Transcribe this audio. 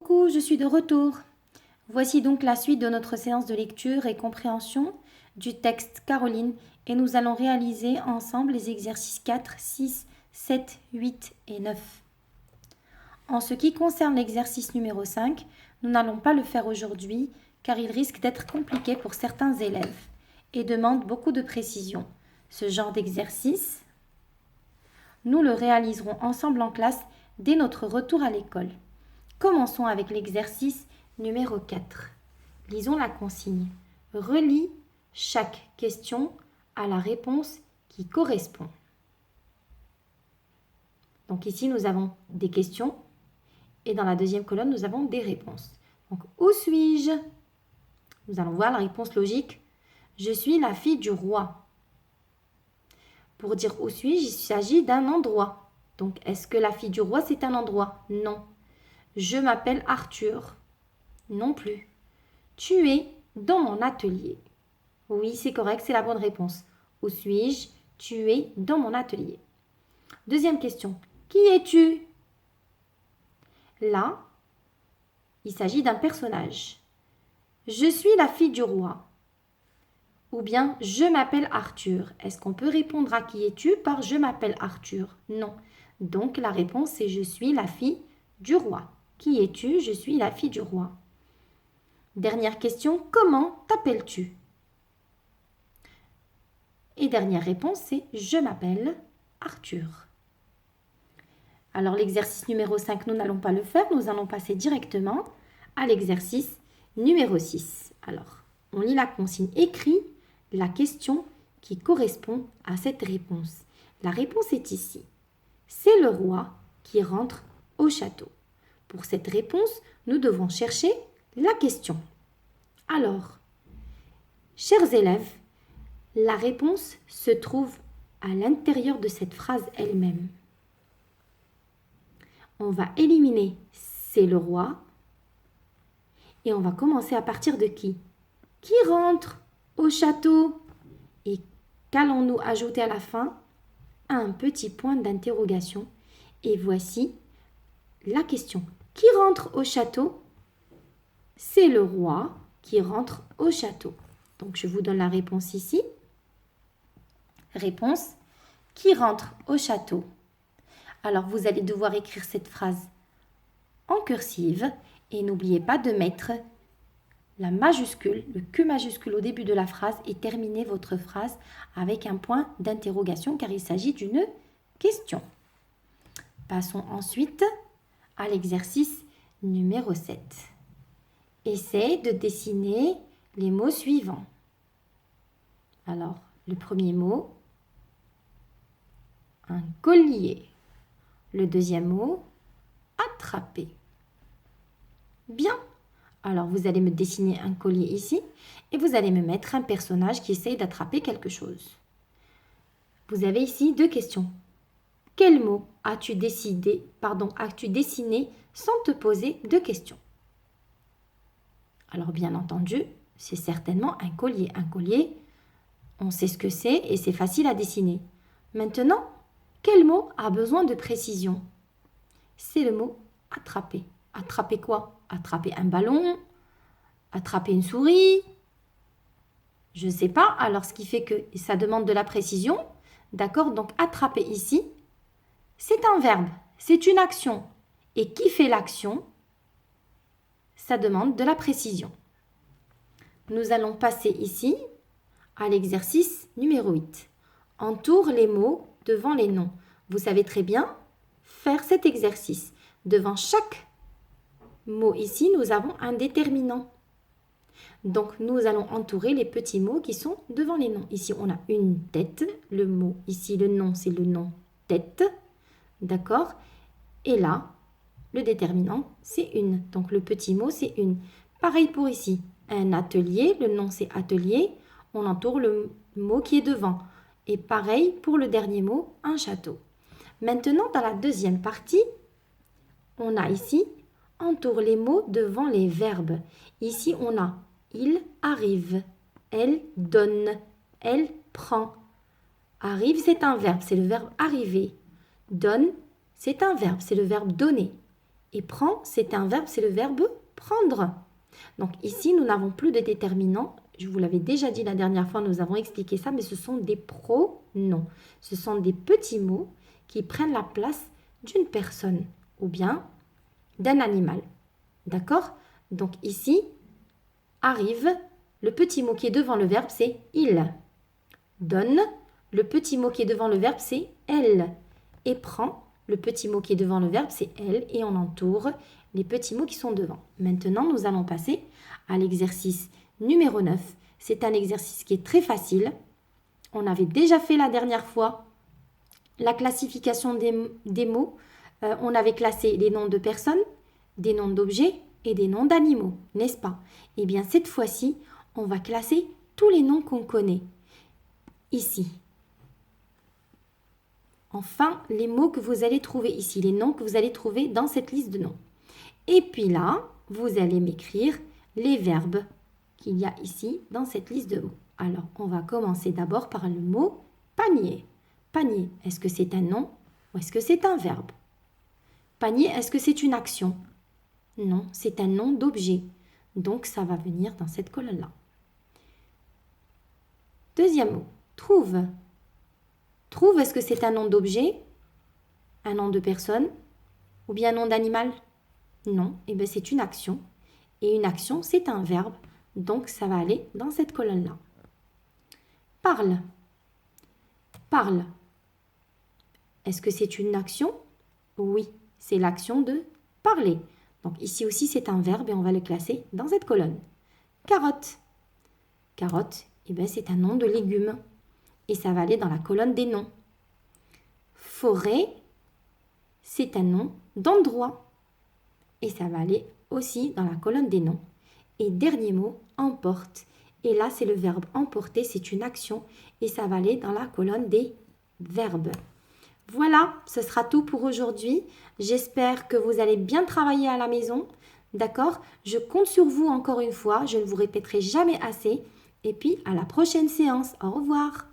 Coucou, je suis de retour. Voici donc la suite de notre séance de lecture et compréhension du texte Caroline et nous allons réaliser ensemble les exercices 4, 6, 7, 8 et 9. En ce qui concerne l'exercice numéro 5, nous n'allons pas le faire aujourd'hui car il risque d'être compliqué pour certains élèves et demande beaucoup de précision. Ce genre d'exercice, nous le réaliserons ensemble en classe dès notre retour à l'école. Commençons avec l'exercice numéro 4. Lisons la consigne. Relis chaque question à la réponse qui correspond. Donc ici, nous avons des questions et dans la deuxième colonne, nous avons des réponses. Donc, où suis-je? Nous allons voir la réponse logique. Je suis la fille du roi. Pour dire où suis-je, il s'agit d'un endroit. Donc, est-ce que la fille du roi, c'est un endroit? Non. Je m'appelle Arthur. Non plus. Tu es dans mon atelier. Oui, c'est correct, c'est la bonne réponse. Où suis-je? Tu es dans mon atelier. Deuxième question. Qui es-tu? Là, il s'agit d'un personnage. Je suis la fille du roi. Ou bien, je m'appelle Arthur. Est-ce qu'on peut répondre à qui es-tu par je m'appelle Arthur? Non. Donc, la réponse c'est je suis la fille du roi. Qui es-tu? Je suis la fille du roi. Dernière question, comment t'appelles-tu? Et dernière réponse, c'est je m'appelle Arthur. Alors l'exercice numéro 5, nous n'allons pas le faire, nous allons passer directement à l'exercice numéro 6. Alors, on lit la consigne, écrit la question qui correspond à cette réponse. La réponse est ici. C'est le roi qui rentre au château. Pour cette réponse, nous devons chercher la question. Alors, chers élèves, la réponse se trouve à l'intérieur de cette phrase elle-même. On va éliminer « c'est le roi » et on va commencer à partir de qui? Qui rentre au château? Et qu'allons-nous ajouter à la fin? Un petit point d'interrogation. Et voici la question. Qui rentre au château? C'est le roi qui rentre au château. Donc, je vous donne la réponse ici. Réponse, qui rentre au château? Alors, vous allez devoir écrire cette phrase en cursive et n'oubliez pas de mettre la majuscule, le Q majuscule au début de la phrase et terminer votre phrase avec un point d'interrogation car il s'agit d'une question. Passons ensuite à l'exercice numéro 7. Essayez de dessiner les mots suivants. Alors, le premier mot, un collier. Le deuxième mot, attraper. Bien. Alors, vous allez me dessiner un collier ici et vous allez me mettre un personnage qui essaye d'attraper quelque chose. Vous avez ici deux questions. Quel mot as-tu dessiné sans te poser de questions? Alors, bien entendu, c'est certainement un collier. Un collier, on sait ce que c'est et c'est facile à dessiner. Maintenant, quel mot a besoin de précision? C'est le mot attraper. Attraper quoi? Attraper un ballon? Attraper une souris? Je ne sais pas. Alors, ce qui fait que ça demande de la précision. D'accord? Donc, attraper ici, c'est un verbe. C'est une action. Et qui fait l'action? Ça demande de la précision. Nous allons passer ici à l'exercice numéro 8. Entoure les mots devant les noms. Vous savez très bien faire cet exercice. Devant chaque mot ici, nous avons un déterminant. Donc, nous allons entourer les petits mots qui sont devant les noms. Ici, on a une tête. Le mot, ici, le nom, c'est le nom tête. D'accord? Et là, le déterminant, c'est une. Donc, le petit mot, c'est une. Pareil pour ici. Un atelier, le nom, c'est atelier. On entoure le mot qui est devant. Et pareil pour le dernier mot, un château. Maintenant, dans la deuxième partie, on a ici, entoure les mots devant les verbes. Ici, on a il arrive, elle donne, elle prend. Arrive, c'est un verbe, c'est le verbe arriver. Donne, c'est un verbe, c'est le verbe donner. Et prend, c'est un verbe, c'est le verbe prendre. Donc ici, nous n'avons plus de déterminant. Je vous l'avais déjà dit la dernière fois, nous avons expliqué ça, mais ce sont des pronoms. Ce sont des petits mots qui prennent la place d'une personne ou bien d'un animal. D'accord? Donc ici, arrive, le petit mot qui est devant le verbe, c'est il. Donne, le petit mot qui est devant le verbe, c'est elle. Et prend, le petit mot qui est devant le verbe, c'est elle. Et on entoure les petits mots qui sont devant. Maintenant, nous allons passer à l'exercice numéro 9. C'est un exercice qui est très facile. On avait déjà fait la dernière fois la classification des mots. On avait classé les noms de personnes, des noms d'objets et des noms d'animaux, n'est-ce pas? Eh bien, cette fois-ci, on va classer tous les noms qu'on connaît. Ici. Enfin, les mots que vous allez trouver ici, les noms que vous allez trouver dans cette liste de noms. Et puis là, vous allez m'écrire les verbes qu'il y a ici dans cette liste de mots. Alors, on va commencer d'abord par le mot panier. Panier, est-ce que c'est un nom ou est-ce que c'est un verbe? Panier, est-ce que c'est une action? Non, c'est un nom d'objet. Donc, ça va venir dans cette colonne-là. Deuxième mot, trouve. Trouve, est-ce que c'est un nom d'objet, un nom de personne ou bien un nom d'animal? Non, eh bien c'est une action. Et une action, c'est un verbe. Donc, ça va aller dans cette colonne-là. Parle. Parle. Est-ce que c'est une action? Oui, c'est l'action de parler. Donc, ici aussi, c'est un verbe et on va le classer dans cette colonne. Carotte. Carotte, eh bien, c'est un nom de légume. Et ça va aller dans la colonne des noms. Forêt, c'est un nom d'endroit. Et ça va aller aussi dans la colonne des noms. Et dernier mot, emporte. Et là, c'est le verbe emporter, c'est une action. Et ça va aller dans la colonne des verbes. Voilà, ce sera tout pour aujourd'hui. J'espère que vous allez bien travailler à la maison. D'accord? Je compte sur vous encore une fois. Je ne vous répéterai jamais assez. Et puis, à la prochaine séance. Au revoir.